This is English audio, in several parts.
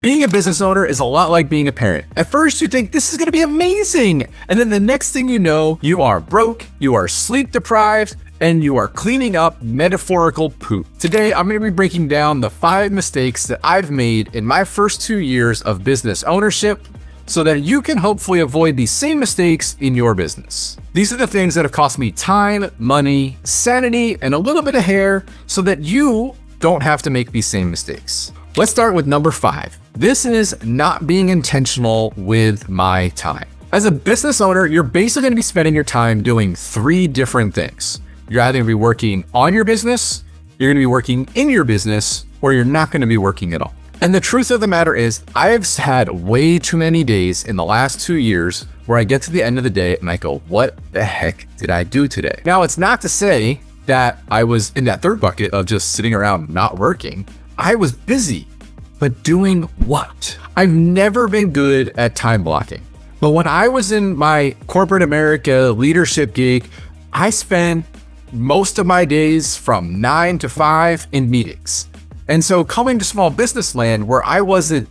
Being a business owner is a lot like being a parent. At first, you think this is going to be amazing. And then the next thing you know, you are broke, you are sleep deprived, and you are cleaning up metaphorical poop. Today, I'm going to be breaking down the 5 mistakes that I've made in my first 2 years of business ownership so that you can hopefully avoid these same mistakes in your business. These are the things that have cost me time, money, sanity, and a little bit of hair so that you don't have to make these same mistakes. Let's start with number 5. This is not being intentional with my time. As a business owner, you're basically going to be spending your time doing 3 different things. You're either going to be working on your business, you're going to be working in your business, or you're not going to be working at all. And the truth of the matter is, I've had way too many days in the last 2 years where I get to the end of the day and I go, what the heck did I do today? Now, it's not to say that I was in that third bucket of just sitting around not working. I was busy, but doing what? I've never been good at time blocking. But when I was in my corporate America leadership gig, I spent most of my days from 9 to 5 in meetings. And so coming to small business land where I wasn't,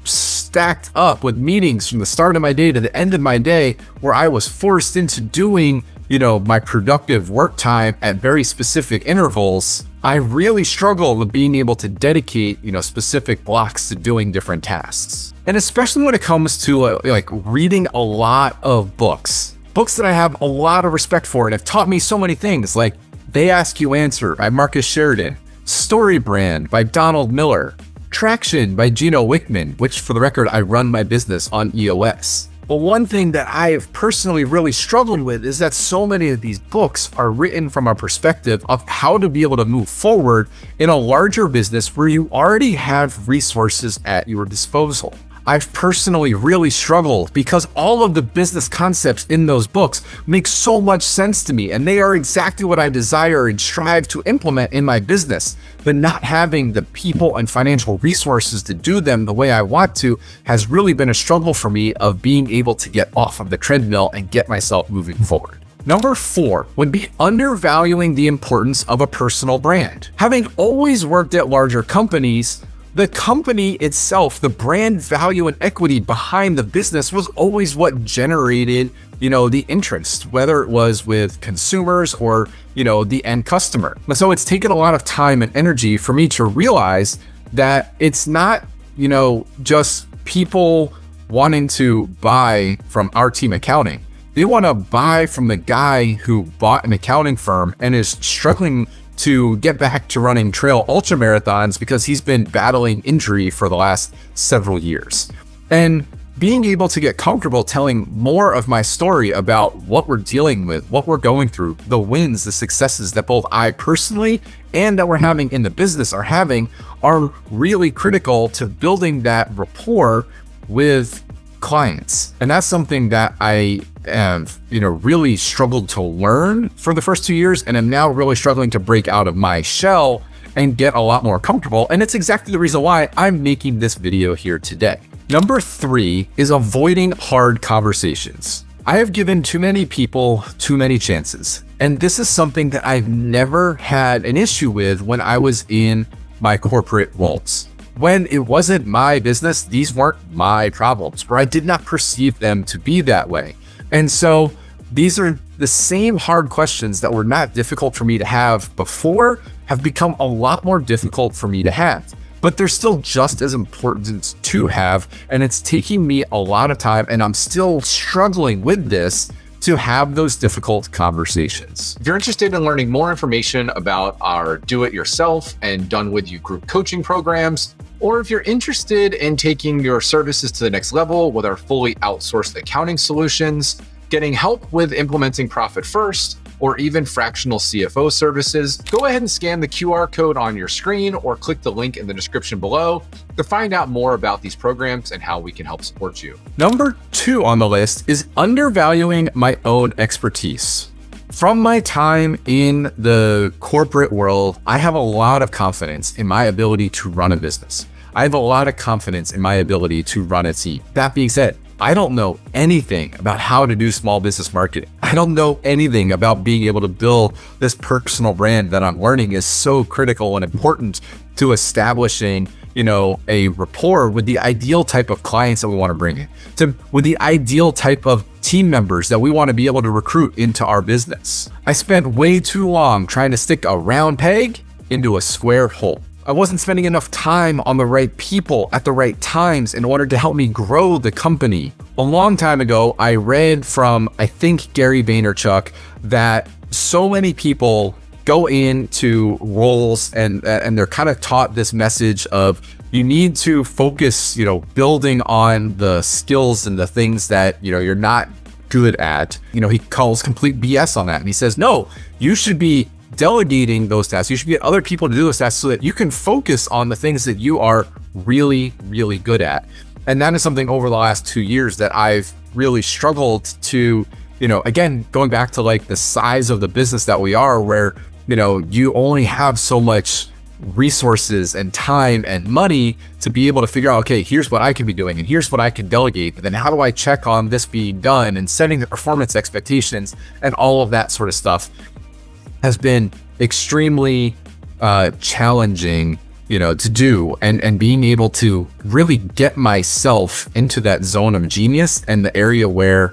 stacked up with meetings from the start of my day to the end of my day, where I was forced into doing, my productive work time at very specific intervals, I really struggle with being able to dedicate, specific blocks to doing different tasks. And especially when it comes to reading a lot of books that I have a lot of respect for and have taught me so many things, like They Ask You Answer by Marcus Sheridan, Story Brand by Donald Miller, Traction by Gino Wickman, which for the record, I run my business on EOS. But one thing that I have personally really struggled with is that so many of these books are written from a perspective of how to be able to move forward in a larger business where you already have resources at your disposal. I've personally really struggled because all of the business concepts in those books make so much sense to me, and they are exactly what I desire and strive to implement in my business. But not having the people and financial resources to do them the way I want to has really been a struggle for me of being able to get off of the treadmill and get myself moving forward. Number 4 would be undervaluing the importance of a personal brand. Having always worked at larger companies, the company itself, the brand value and equity behind the business was always what generated, the interest, whether it was with consumers or, the end customer. So it's taken a lot of time and energy for me to realize that it's not, just people wanting to buy from our team accounting. They want to buy from the guy who bought an accounting firm and is struggling to get back to running trail ultra marathons because he's been battling injury for the last several years. And being able to get comfortable telling more of my story about what we're dealing with, what we're going through, the wins, the successes that both I personally and that we're having in the business are really critical to building that rapport with clients. And that's something that I have, really struggled to learn for the first 2 years, and am now really struggling to break out of my shell and get a lot more comfortable. And it's exactly the reason why I'm making this video here today. Number 3 is avoiding hard conversations. I have given too many people too many chances. And this is something that I've never had an issue with when I was in my corporate roles. When it wasn't my business, these weren't my problems, or I did not perceive them to be that way. And so these are the same hard questions that were not difficult for me to have before have become a lot more difficult for me to have. But they're still just as important to have, and it's taking me a lot of time, and I'm still struggling with this to have those difficult conversations. If you're interested in learning more information about our do-it-yourself and done-with-you group coaching programs, or if you're interested in taking your services to the next level with our fully outsourced accounting solutions, getting help with implementing Profit First, or even fractional CFO services, go ahead and scan the QR code on your screen or click the link in the description below to find out more about these programs and how we can help support you. Number 2 on the list is undervaluing my own expertise. From my time in the corporate world, I have a lot of confidence in my ability to run a business. I have a lot of confidence in my ability to run a team. That being said, I don't know anything about how to do small business marketing. I don't know anything about being able to build this personal brand that I'm learning is so critical and important to establishing, a rapport with the ideal type of clients that we want to bring in, with the ideal type of team members that we want to be able to recruit into our business. I spent way too long trying to stick a round peg into a square hole. I wasn't spending enough time on the right people at the right times in order to help me grow the company. A long time ago, I read from, I think, Gary Vaynerchuk, that so many people go into roles and they're kind of taught this message of you need to focus, building on the skills and the things that, you're not good at. He calls complete BS on that. And he says, no, you should be delegating those tasks. You should get other people to do those tasks so that you can focus on the things that you are really, really good at. And that is something over the last 2 years that I've really struggled to, again, going back to like the size of the business that we are, where, you only have so much resources and time and money to be able to figure out, okay, here's what I can be doing and here's what I can delegate. And then how do I check on this being done, and setting the performance expectations and all of that sort of stuff has been extremely challenging, to do, and being able to really get myself into that zone of genius and the area where,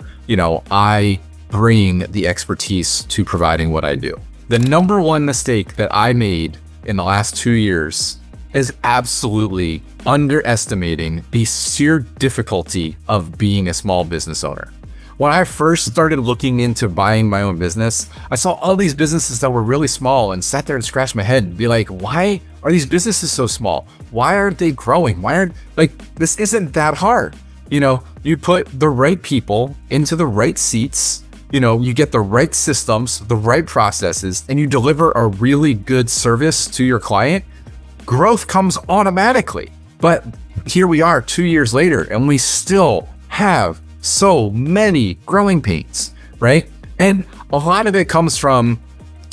I bring the expertise to providing what I do. The number one mistake that I made in the last 2 years is absolutely underestimating the sheer difficulty of being a small business owner. When I first started looking into buying my own business, I saw all these businesses that were really small and sat there and scratched my head and be like, why are these businesses so small? Why aren't they growing? This isn't that hard. You put the right people into the right seats, you get the right systems, the right processes, and you deliver a really good service to your client, growth comes automatically. But here we are 2 years later, and we still have so many growing pains, right? And a lot of it comes from,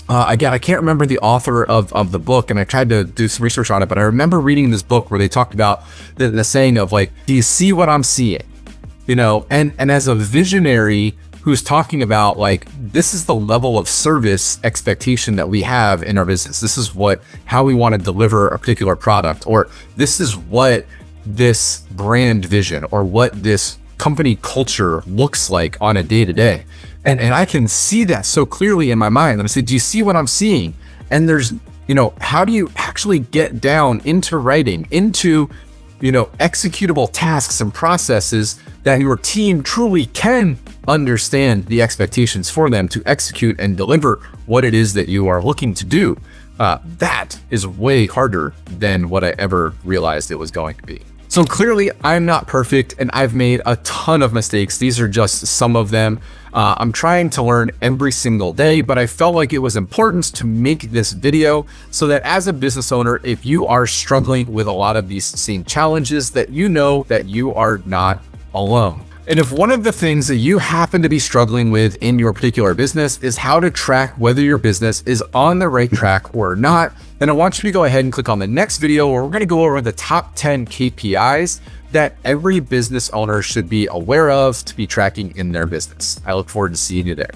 again, I can't remember the author of the book, and I tried to do some research on it, but I remember reading this book where they talked about the saying of like, do you see what I'm seeing? And as a visionary who's talking about like, this is the level of service expectation that we have in our business. This is how we want to deliver a particular product, or this is what this brand vision or what this company culture looks like on a day-to-day. And I can see that so clearly in my mind. And I say, do you see what I'm seeing? And there's, how do you actually get down into writing, into, executable tasks and processes that your team truly can understand the expectations for them to execute and deliver what it is that you are looking to do. That is way harder than what I ever realized it was going to be. So clearly I'm not perfect and I've made a ton of mistakes. These are just some of them. I'm trying to learn every single day, but I felt like it was important to make this video so that as a business owner, if you are struggling with a lot of these same challenges, that you know that you are not alone. And if one of the things that you happen to be struggling with in your particular business is how to track whether your business is on the right track or not, then I want you to go ahead and click on the next video where we're going to go over the top 10 KPIs that every business owner should be aware of to be tracking in their business. I look forward to seeing you there.